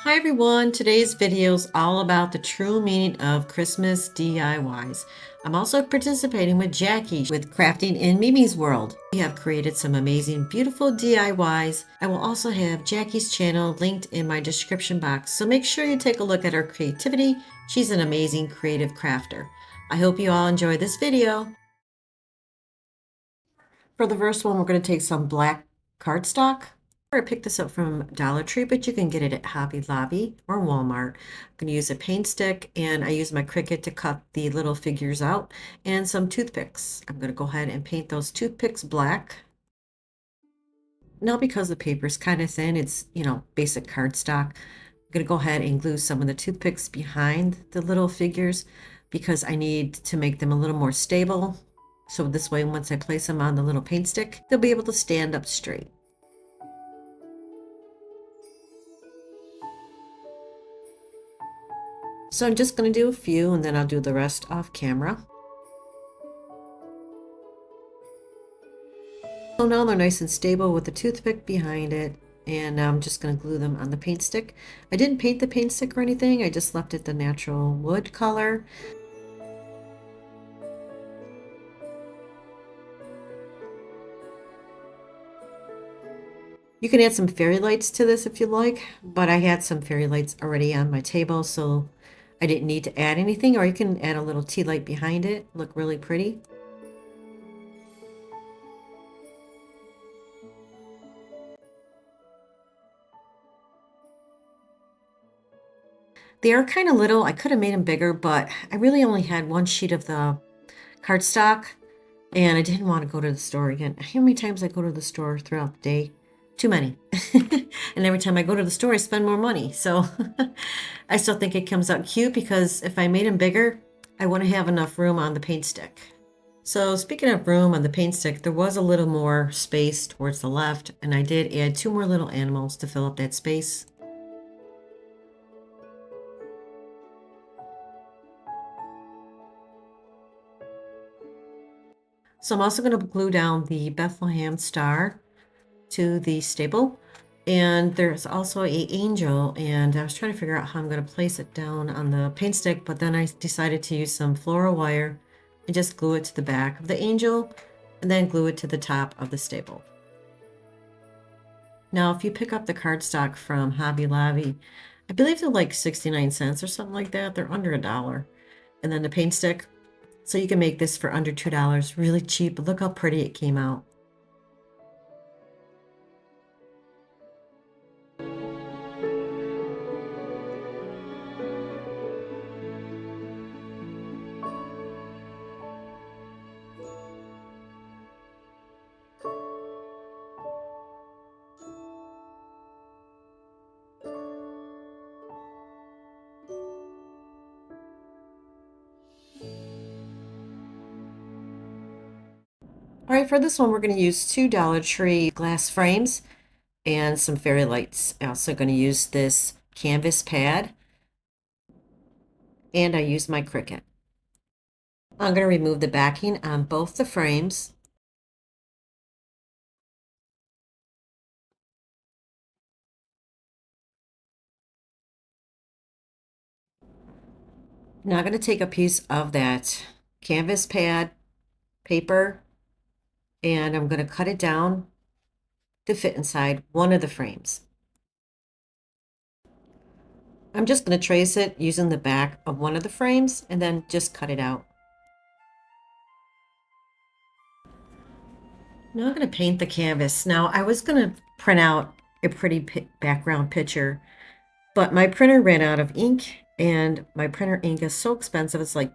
Hi everyone, today's video is all about the true meaning of Christmas DIYs. I'm also participating with Jackie with Crafting in Mimi's World. We have created some amazing, beautiful DIYs. I will also have Jackie's channel linked in my description box, so make sure you take a look at her creativity. She's an amazing creative crafter. I hope you all enjoy this video. For the first one, we're going to take some black cardstock. I picked this up from Dollar Tree, but you can get it at Hobby Lobby or Walmart. I'm going to use a paint stick, and I use my Cricut to cut the little figures out, and some toothpicks. I'm going to go ahead and paint those toothpicks black. Now, because the paper is kind of thin, it's, basic cardstock, I'm going to go ahead and glue some of the toothpicks behind the little figures because I need to make them a little more stable. So this way, once I place them on the little paint stick, they'll be able to stand up straight. So I'm just going to do a few and then I'll do the rest off camera. So now they're nice and stable with the toothpick behind it, and now I'm just going to glue them on the paint stick. I didn't paint the paint stick or anything, I just left it the natural wood color. You can add some fairy lights to this if you like, but I had some fairy lights already on my table, so I didn't need to add anything, or you can add a little tea light behind it, look really pretty. They are kind of little. I could have made them bigger, but I really only had one sheet of the cardstock, and I didn't want to go to the store again. How many times I go to the store throughout the day? Too many. And every time I go to the store, I spend more money. So I still think it comes out cute because if I made them bigger, I wouldn't have enough room on the paint stick. So speaking of room on the paint stick, there was a little more space towards the left, and I did add two more little animals to fill up that space. So I'm also going to glue down the Bethlehem star to the stable, and there's also a angel, and I was trying to figure out how I'm going to place it down on the paint stick, but then I decided to use some floral wire and just glue it to the back of the angel and then glue it to the top of the stable. Now if you pick up the cardstock from Hobby Lobby, I believe they're like 69 cents or something like that. They're under $1. And then the paint stick, so you can make this for under $2, really cheap, but look how pretty it came out. All right, for this one, we're going to use two Dollar Tree glass frames and some fairy lights. I'm also going to use this canvas pad, and I use my Cricut. I'm going to remove the backing on both the frames. Now I'm going to take a piece of that canvas pad paper, and I'm going to cut it down to fit inside one of the frames. I'm just going to trace it using the back of one of the frames and then just cut it out. Now I'm going to paint the canvas. Now I was going to print out a pretty background picture, but my printer ran out of ink, and my printer ink is so expensive. It's like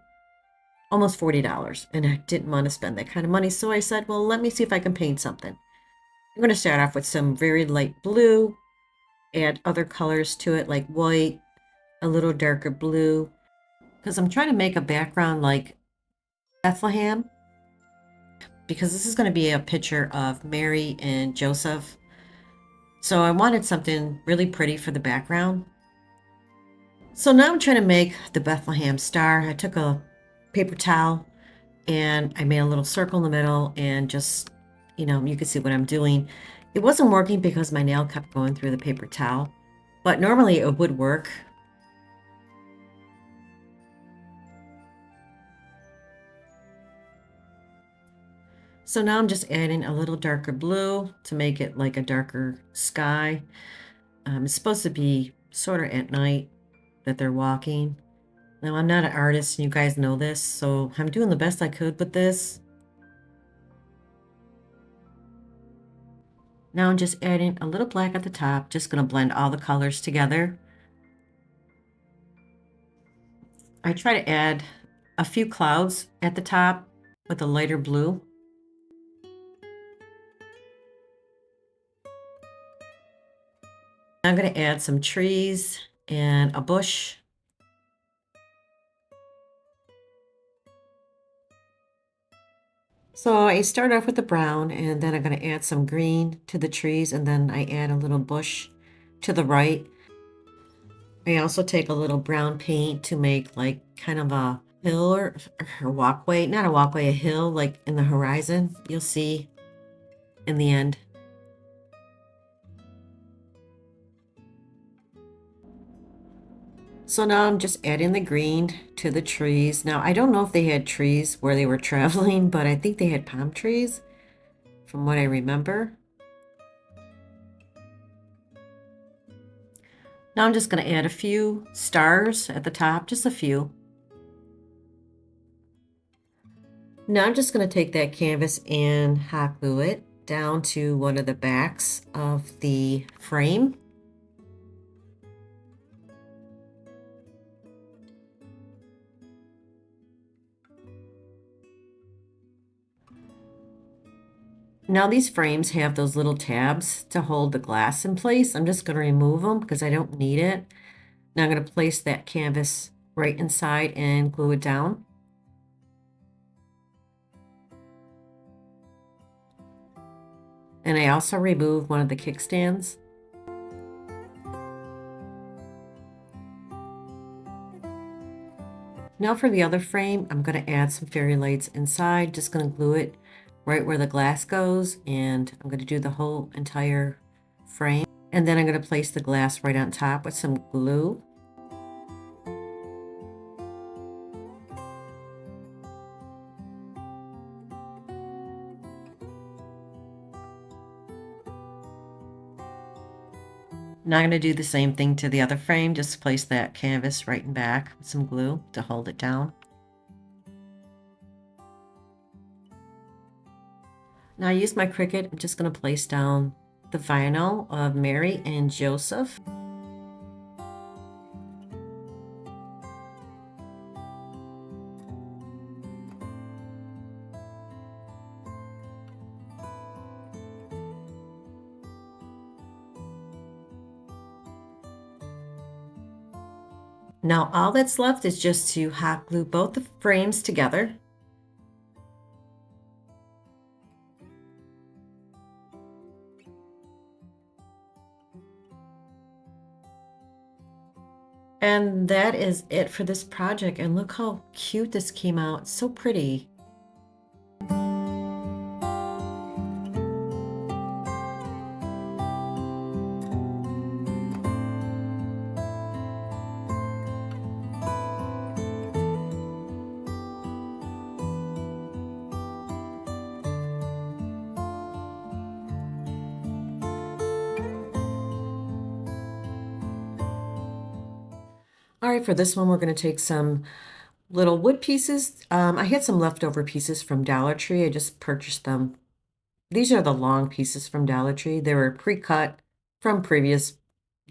almost $40, and I didn't want to spend that kind of money. So I said, well, let me see if I can paint something. I'm going to start off with some very light blue, add other colors to it like white, a little darker blue, because I'm trying to make a background like Bethlehem, because this is going to be a picture of Mary and Joseph. So I wanted something really pretty for the background. So now I'm trying to make the Bethlehem star. I took a paper towel and I made a little circle in the middle, and just, you can see what I'm doing. It wasn't working because my nail kept going through the paper towel. but normally it would work. So now I'm just adding a little darker blue to make it like a darker sky. It's supposed to be sort of at night that they're walking. Now I'm not an artist, and you guys know this, so I'm doing the best I could with this. Now I'm just adding a little black at the top, just going to blend all the colors together. I try to add a few clouds at the top with a lighter blue. I'm going to add some trees and a bush. So I start off with the brown, and then I'm going to add some green to the trees, and then I add a little bush to the right. I also take a little brown paint to make like kind of a hill or walkway, not a walkway, a hill like in the horizon. You'll see in the end. So now I'm just adding the green to the trees. Now I don't know if they had trees where they were traveling, but I think they had palm trees from what I remember. Now I'm just going to add a few stars at the top, just a few. Now I'm just going to take that canvas and hot glue it down to one of the backs of the frame. Now these frames have those little tabs to hold the glass in place. I'm just going to remove them because I don't need it. Now I'm going to place that canvas right inside and glue it down. And I also removed one of the kickstands. Now for the other frame, I'm going to add some fairy lights inside. Just going to glue it right where the glass goes, and I'm going to do the whole entire frame. And then I'm going to place the glass right on top with some glue. Now I'm going to do the same thing to the other frame, just place that canvas right in back with some glue to hold it down. Now I use my Cricut. I'm just going to place down the vinyl of Mary and Joseph. Now all that's left is just to hot glue both the frames together. And that is it for this project. And look how cute this came out. It's so pretty. All right, for this one, we're going to take some little wood pieces. I had some leftover pieces from Dollar Tree. I just purchased them. These are the long pieces from Dollar Tree. They were pre-cut from previous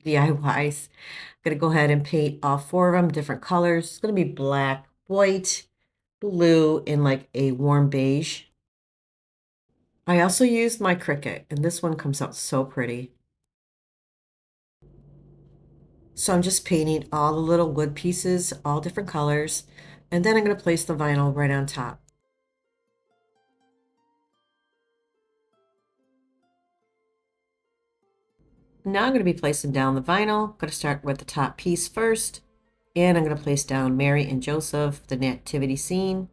DIYs. I'm going to go ahead and paint all four of them different colors. It's going to be black, white, blue, and like a warm beige. I also used my Cricut, and this one comes out so pretty. So I'm just painting all the little wood pieces, all different colors, and then I'm going to place the vinyl right on top. Now I'm going to be placing down the vinyl. I'm going to start with the top piece first, and I'm going to place down Mary and Joseph, the nativity scene.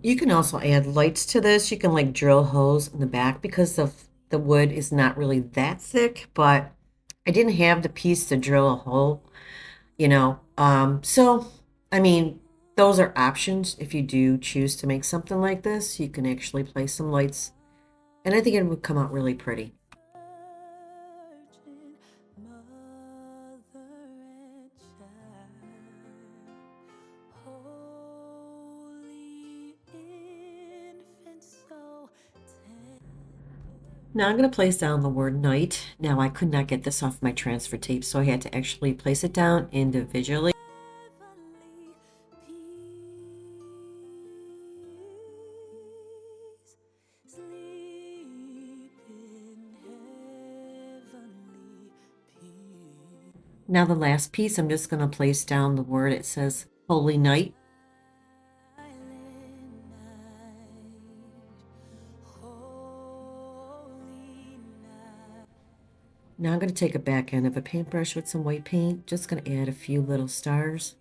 You can also add lights to this. You can like drill holes in the back because the wood is not really that thick, but I didn't have the piece to drill a hole, you know. So I mean, those are options if you do choose to make something like this. You can actually place some lights, and I think it would come out really pretty. Now I'm going to place down the word night. Now I could not get this off my transfer tape, so I had to actually place it down individually. Now the last piece, I'm just going to place down the word. It says Holy Night. Now I'm going to take a back end of a paintbrush with some white paint. Just going to add a few little stars.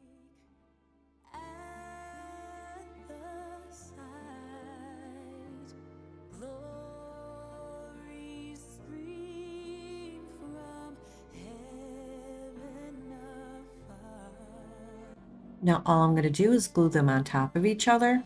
Now all I'm going to do is glue them on top of each other.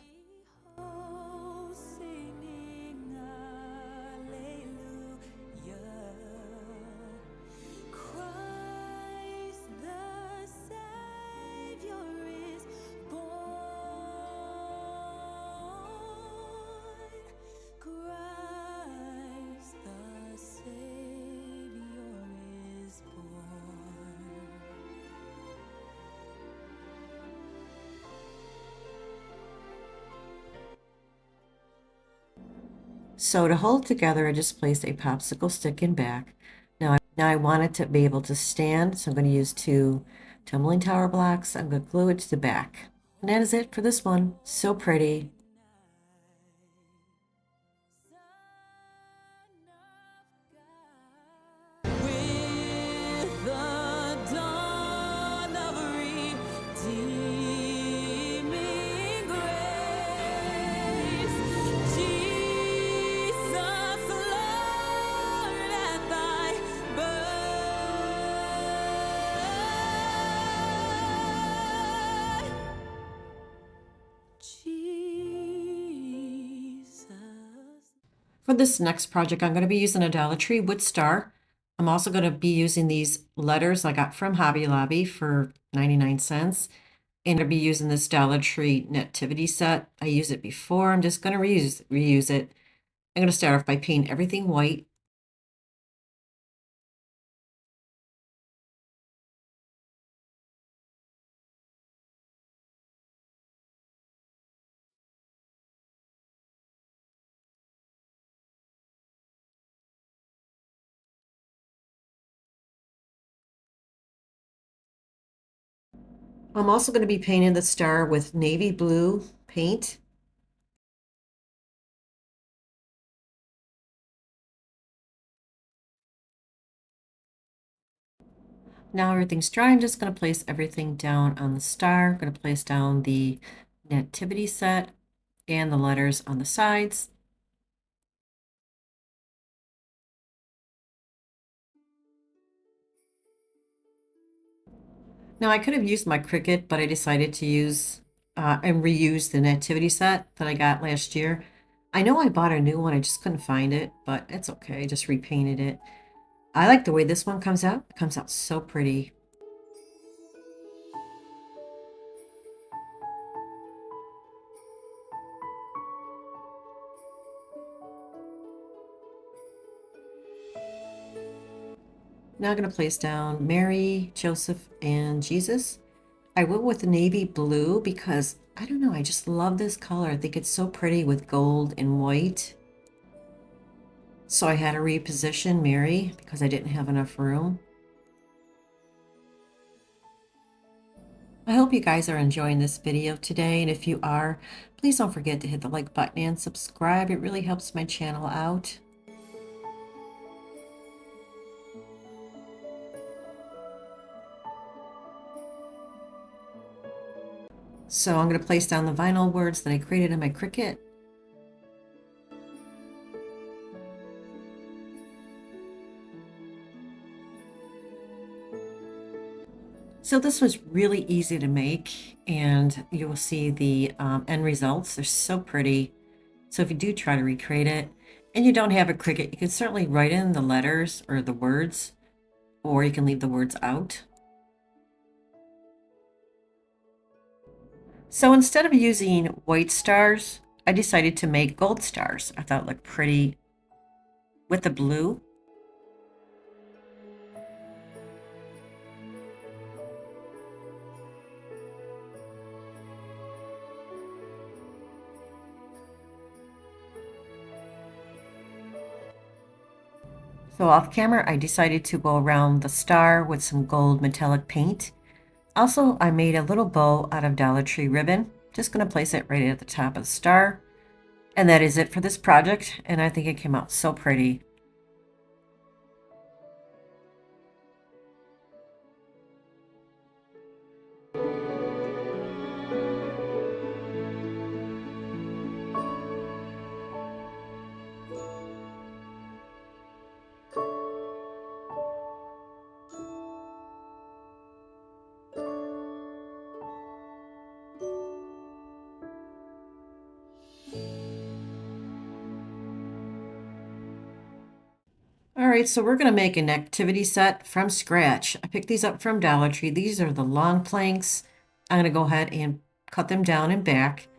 So to hold together, I just placed a popsicle stick in back. Now I want it to be able to stand, so I'm going to use 2 tumbling tower blocks. I'm going to glue it to the back. And that is it for this one. So pretty. For this next project, I'm going to be using a Dollar Tree wood star. I'm also going to be using these letters I got from Hobby Lobby for 99¢. And I'll be using this Dollar Tree Nativity set. I used it before. I'm just going to reuse it. I'm going to start off by painting everything white. I'm also going to be painting the star with navy blue paint. Now everything's dry, I'm just going to place everything down on the star. I'm going to place down the nativity set and the letters on the sides. Now I could have used my Cricut, but I decided to use and reuse the nativity set that I got last year. I know I bought a new one, I just couldn't find it, but it's okay. I just repainted it. I like the way this one comes out. It comes out so pretty. Now I'm going to place down Mary, Joseph, and Jesus. I went with the navy blue because, I don't know, I just love this color. I think it's so pretty with gold and white. So I had to reposition Mary because I didn't have enough room. I hope you guys are enjoying this video today, and if you are, please don't forget to hit the like button and subscribe. It really helps my channel out. So I'm going to place down the vinyl words that I created in my Cricut. So this was really easy to make, and you will see the end results. They're so pretty. So if you do try to recreate it and you don't have a Cricut, you can certainly write in the letters or the words, or you can leave the words out. So instead of using white stars, I decided to make gold stars. I thought it looked pretty with the blue. So off camera, I decided to go around the star with some gold metallic paint. Also, I made a little bow out of Dollar Tree ribbon. Just going to place it right at the top of the star. And that is it for this project, and I think it came out so pretty. All right, so we're going to make an activity set from scratch. I picked these up from Dollar Tree. These are the long planks. I'm going to go ahead and cut them down and back.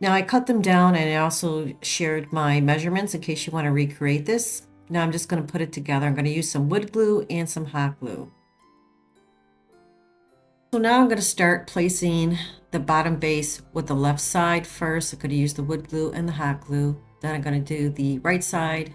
Now I cut them down, and I also shared my measurements in case you want to recreate this. Now I'm just going to put it together. I'm going to use some wood glue and some hot glue. So now I'm going to start placing the bottom base with the left side first. I could have used the wood glue and the hot glue. Then I'm going to do the right side.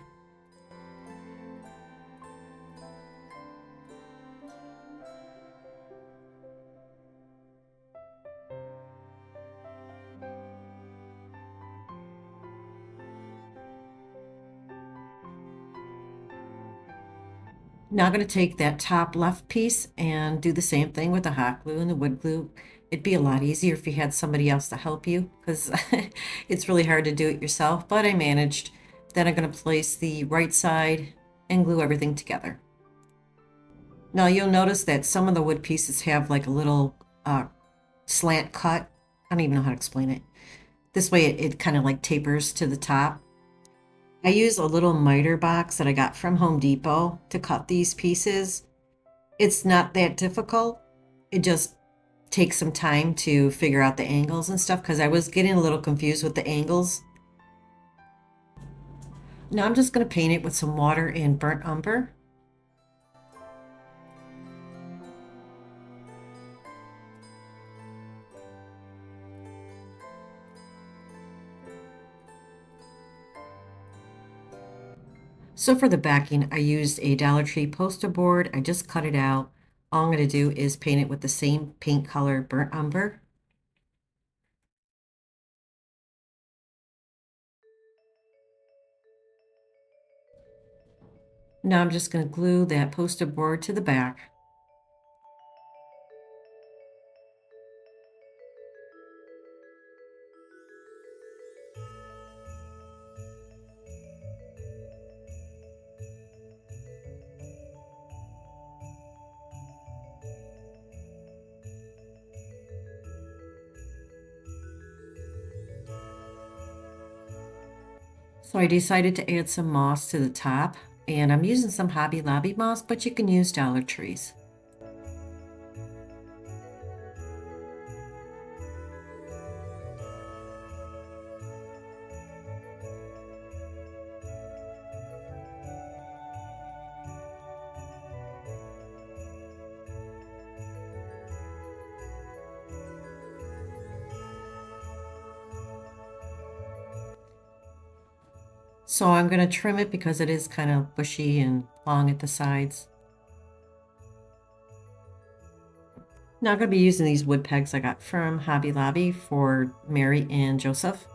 Now I'm going to take that top left piece and do the same thing with the hot glue and the wood glue. It'd be a lot easier if you had somebody else to help you, because it's really hard to do it yourself, but I managed. Then I'm going to place the right side and glue everything together. Now you'll notice that some of the wood pieces have like a little slant cut. I don't even know how to explain it. This way it kind of like tapers to the top. I use a little miter box that I got from Home Depot to cut these pieces. It's not that difficult. It just takes some time to figure out the angles and stuff, because I was getting a little confused with the angles. Now I'm just going to paint it with some water and burnt umber. So for the backing, I used a Dollar Tree poster board. I just cut it out. All I'm going to do is paint it with the same paint color, burnt umber. Now I'm just going to glue that poster board to the back. So I decided to add some moss to the top, and I'm using some Hobby Lobby moss, but you can use Dollar Trees. So I'm going to trim it because it is kind of bushy and long at the sides. Now I'm going to be using these wood pegs I got from Hobby Lobby for Mary and Joseph.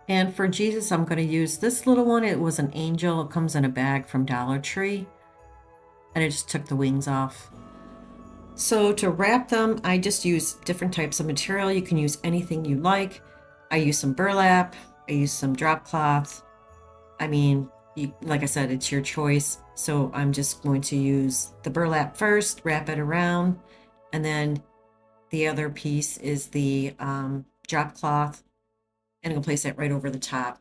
And for Jesus, I'm going to use this little one. It was an angel. It comes in a bag from Dollar Tree. And I just took the wings off. So to wrap them, I just use different types of material. You can use anything you like. I use some burlap, I use some drop cloth. I mean, like I said, it's your choice. So I'm just going to use the burlap first, wrap it around, and then the other piece is the drop cloth, and I'm gonna place that right over the top.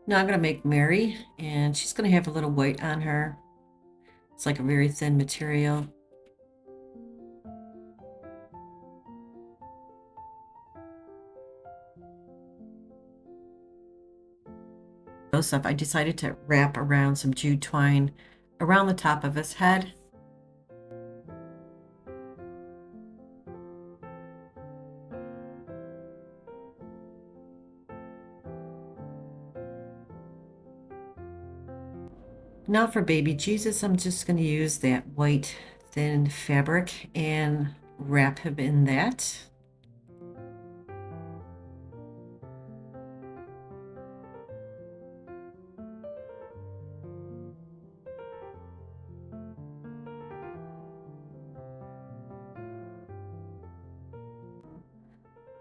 Now I'm gonna make Mary, and she's gonna have a little white on her. It's like a very thin material. Joesph, I decided to wrap around some jute twine around the top of his head. Now for baby Jesus, I'm just going to use that white thin fabric and wrap him in that.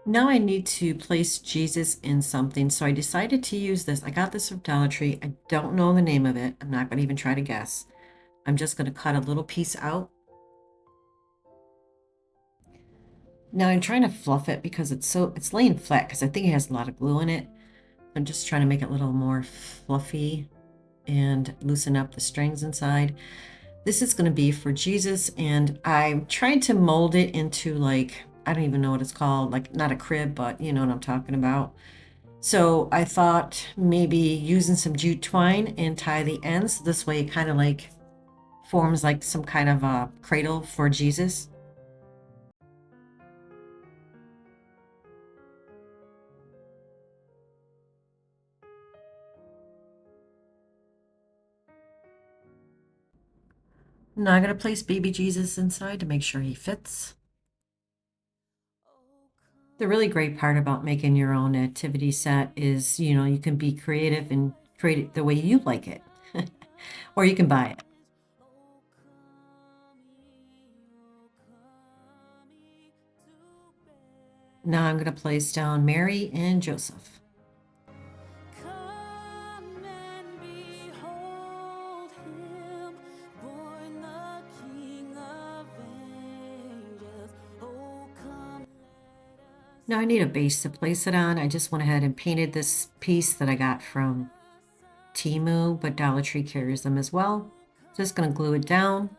Now I need to place Jesus in something, so I decided to use this. I got this from Dollar Tree. I don't know the name of it. I'm not going to even try to guess. I'm just going to cut a little piece out. Now I'm trying to fluff it because it's laying flat because I think it has a lot of glue in it. I'm just trying to make it a little more fluffy and loosen up the strings inside. This is going to be for Jesus, and I'm trying to mold it into, like, I don't even know what it's called, like not a crib, but you know what I'm talking about. So I thought maybe using some jute twine and tie the ends. This way it kind of like forms like some kind of a cradle for Jesus. Now I'm going to place baby Jesus inside to make sure he fits. The really great part about making your own nativity set is, you know, you can be creative and create it the way you like it, or you can buy it. Now I'm going to place down Mary and Joesph. Now I need a base to place it on. I just went ahead and painted this piece that I got from Temu, but Dollar Tree carries them as well. Just going to glue it down.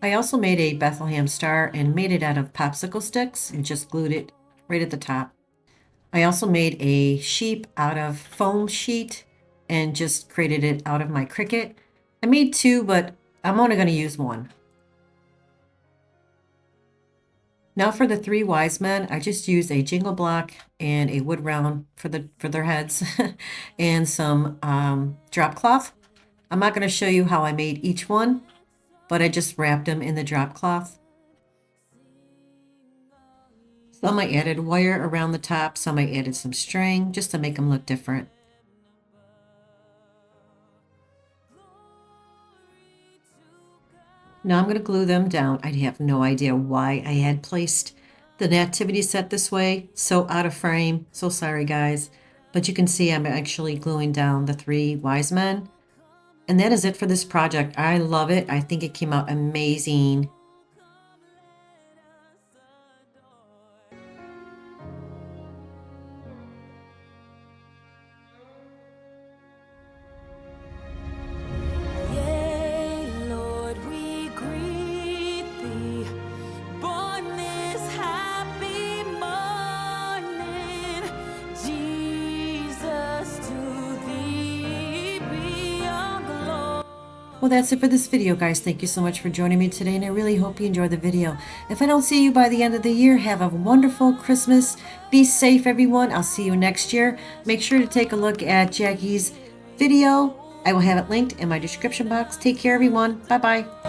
I also made a Bethlehem star and made it out of popsicle sticks and just glued it right at the top. I also made a sheep out of foam sheet and just created it out of my Cricut. I made two, but I'm only going to use one. Now for the three wise men, I just used a jingle block and a wood round for their heads and some drop cloth. I'm not going to show you how I made each one, but I just wrapped them in the drop cloth. Some I added wire around the top, some I added some string just to make them look different. Now I'm going to glue them down. I have no idea why I had placed the nativity set this way. So out of frame. So sorry, guys. But you can see I'm actually gluing down the three wise men. And that is it for this project. I love it. I think it came out amazing. Well, that's it for this video, guys. Thank you so much for joining me today, and I really hope you enjoyed the video. If I don't see you by the end of the year, have a wonderful Christmas. Be safe, everyone. I'll see you next year. Make sure to take a look at Jackie's video. I will have it linked in my description box. Take care, everyone. Bye-bye.